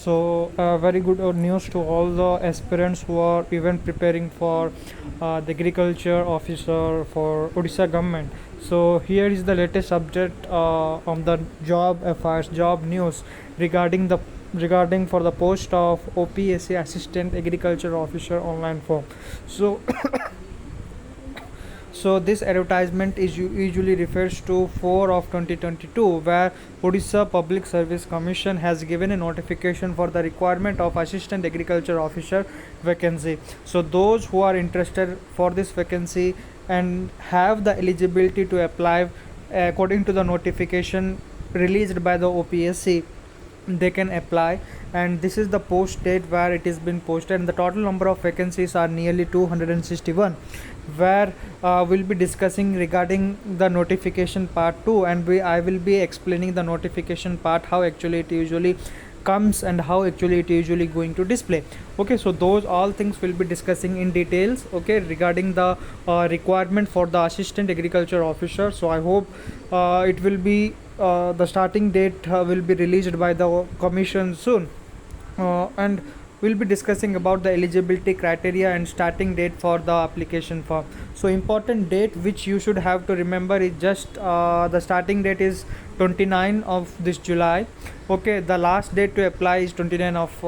So, very good news to all the aspirants who are even preparing for the agriculture officer for Odisha government. So, here is the latest update on the job affairs, job news regarding the regarding for the post of OPSC assistant agriculture officer online form. So, so this advertisement is usually refers to 4 of 2022, where Odisha Public Service Commission has given a notification for the requirement of assistant agriculture officer vacancy. So those who are interested for this vacancy and have the eligibility to apply according to the notification released by the OPSC, they can apply. And this is the post date where it has been posted, and the total number of vacancies are nearly 261, where we'll be discussing regarding the notification part 2, and I will be explaining the notification part, how actually it usually comes and how actually it usually going to display. Okay, so those all things will be discussing in details, okay, regarding the requirement for the assistant agriculture officer. So I hope it will be the starting date will be released by the commission soon, and we'll be discussing about the eligibility criteria and starting date for the application form. So important date which you should have to remember is just the starting date is 29 of this July. Okay, the last date to apply is 29 of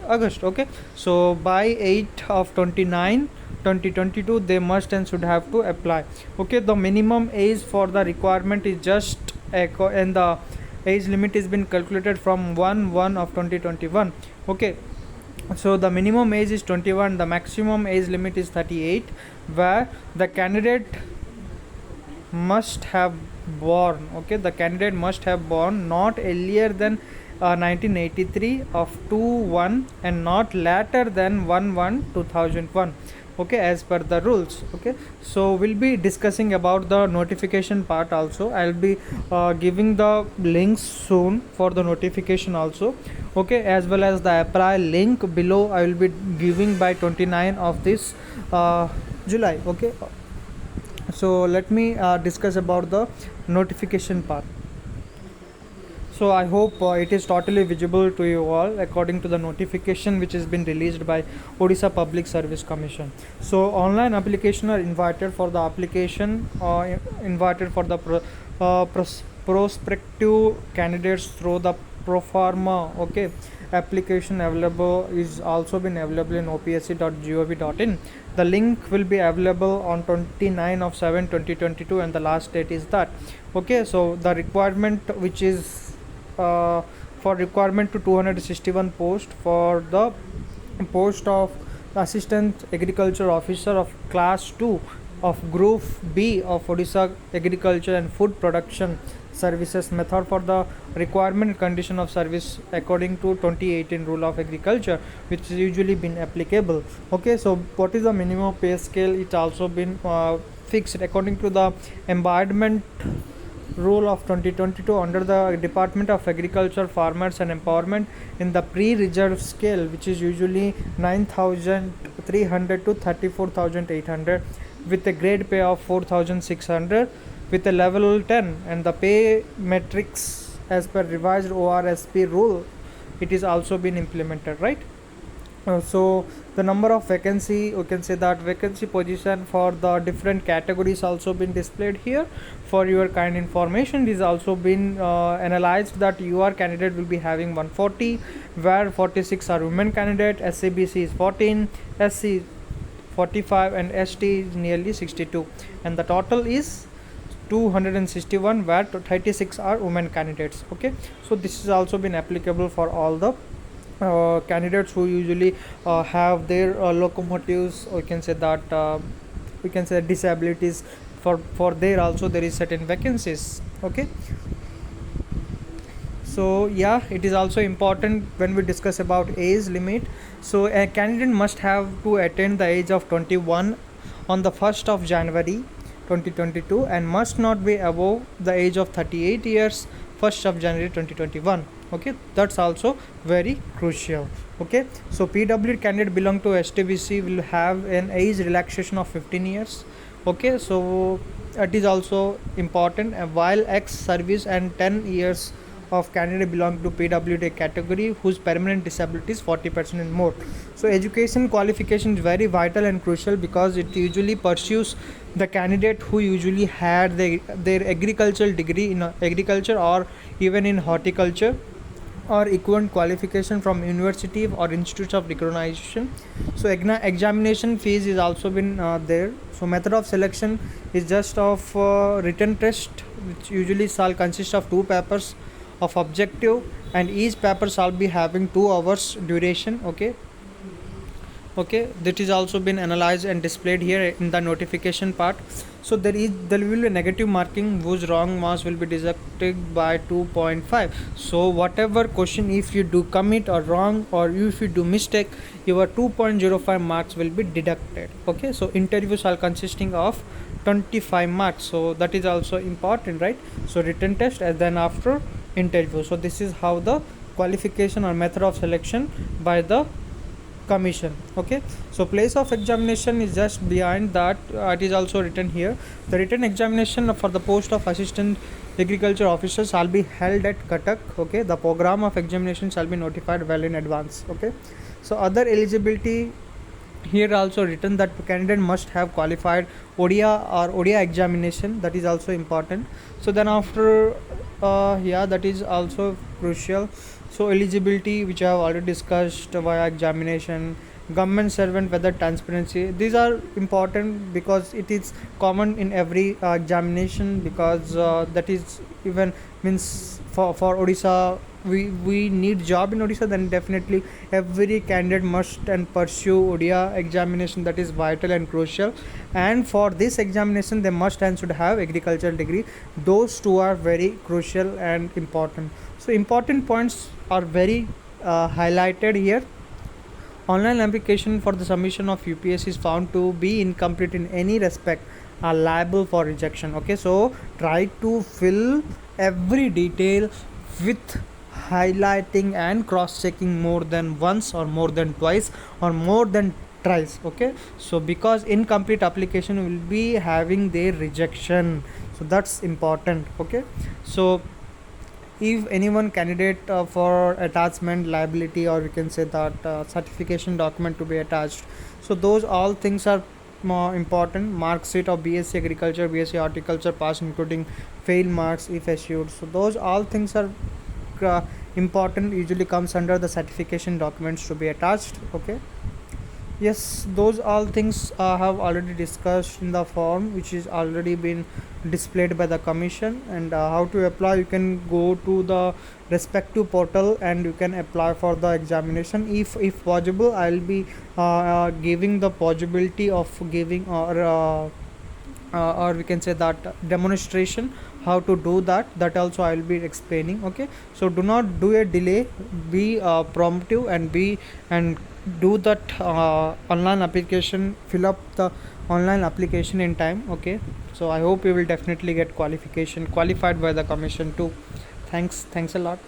August. Okay, so by 8 of 29 2022 they must and should have to apply. Okay, the minimum age for the requirement is just and the age limit is been calculated from 1 of 2021. Okay, so the minimum age is 21, the maximum age limit is 38, where the candidate must have born, okay, the candidate must have born not earlier than 1983 of 2/1 and not later than 1/1/2001. Okay, as per the rules. Okay, so we'll be discussing about the notification part also. I'll be giving the links soon for the notification also. Okay, as well as the apply link below I will be giving by 29 of this July. Okay, so let me discuss about the notification part. So I hope it is totally visible to you all according to the notification which has been released by Odisha Public Service Commission. So online application are invited for the application, invited for the prospective candidates through the pro forma. Okay, application available is also been available in opsc.gov.in. The link will be available on 29 of 7 2022, and the last date is that. Okay, so the requirement which is for requirement to 261 post for the post of assistant agriculture officer of class 2 of group B of Odisha agriculture and food production services method for the requirement condition of service according to 2018 rule of agriculture, which is usually been applicable. Okay, so what is the minimum pay scale? It also been fixed according to the embodiment rule of 2022 under the Department of Agriculture, Farmers and Empowerment in the pre-reserve scale, which is usually 9,300 to 34,800, with a grade pay of 4,600 with a level 10, and the pay metrics as per revised ORSP rule, it is also been implemented, right? So the number of vacancy, we can say that vacancy position for the different categories also been displayed here for your kind information. It is also been analyzed that your candidate will be having 140, where 46 are women candidate, SCBC is 14, SC 45 and ST is nearly 62, and the total is 261, where 36 are women candidates. Okay, so this has also been applicable for all the candidates who usually have their locomotives, or we can say that we can say disabilities. For there also there is certain vacancies. Okay, so yeah, it is also important when we discuss about age limit. So a candidate must have to attain the age of 21 on the 1st of January 2022 and must not be above the age of 38 years 1st of January 2021. Okay, that's also very crucial. Okay, so PW candidate belong to STBC will have an age relaxation of 15 years. Okay, so it is also important, while ex service and 10 years of candidate belong to PWD category whose permanent disability is 40% and more. So education qualification is very vital and crucial because it usually pursues the candidate who usually had their agricultural degree in agriculture or even in horticulture or equivalent qualification from university or institutes of recognition. So examination fees is also been there. So method of selection is just of written test, which usually shall consist of two papers of objective, and each paper shall be having 2 hours duration. Okay, that is also been analyzed and displayed here in the notification part. So there will be negative marking whose wrong marks will be deducted by 2.5. so whatever question if you do commit or wrong or if you do mistake, your 2.05 marks will be deducted. Okay, so interviews are consisting of 25 marks, so that is also important, right? So written test and then after interview. So this is how the qualification or method of selection by the commission. Okay, so place of examination is just behind that. It is also written here. The written examination for the post of assistant agriculture officer shall be held at Cuttack. Okay, the program of examination shall be notified well in advance. Okay, so other eligibility here also written that candidate must have qualified ODI examination. That is also important. So then after that is also crucial. So eligibility, which I have already discussed via examination, government servant, whether transparency, these are important because it is common in every examination, because that is even means for Odisha, we need job in Odisha, then definitely every candidate must and pursue ODI examination. That is vital and crucial, and for this examination they must and should have agricultural degree. Those two are very crucial and important. So important points are very highlighted here. Online application for the submission of UPSC is found to be incomplete in any respect are liable for rejection. Okay, so try to fill every detail with highlighting and cross checking more than once or more than twice or more than thrice. Okay, so because incomplete application will be having their rejection, so that's important. Okay, so if anyone candidate for attachment liability, or we can say that certification document to be attached, so those all things are more important. Mark sheet of BSc agriculture, BSc horticulture pass including fail marks if issued, so those all things are important, usually comes under the certification documents to be attached. Okay, yes, those all things have already discussed in the form which is already been displayed by the commission. And how to apply, you can go to the respective portal and you can apply for the examination. If possible, I'll be giving the possibility of giving or we can say that demonstration how to do that also I will be explaining. Okay, so do not do a delay, be promptive and do that online application, fill up the online application in time. Okay, so I hope you will definitely get qualified by the commission too. Thanks a lot.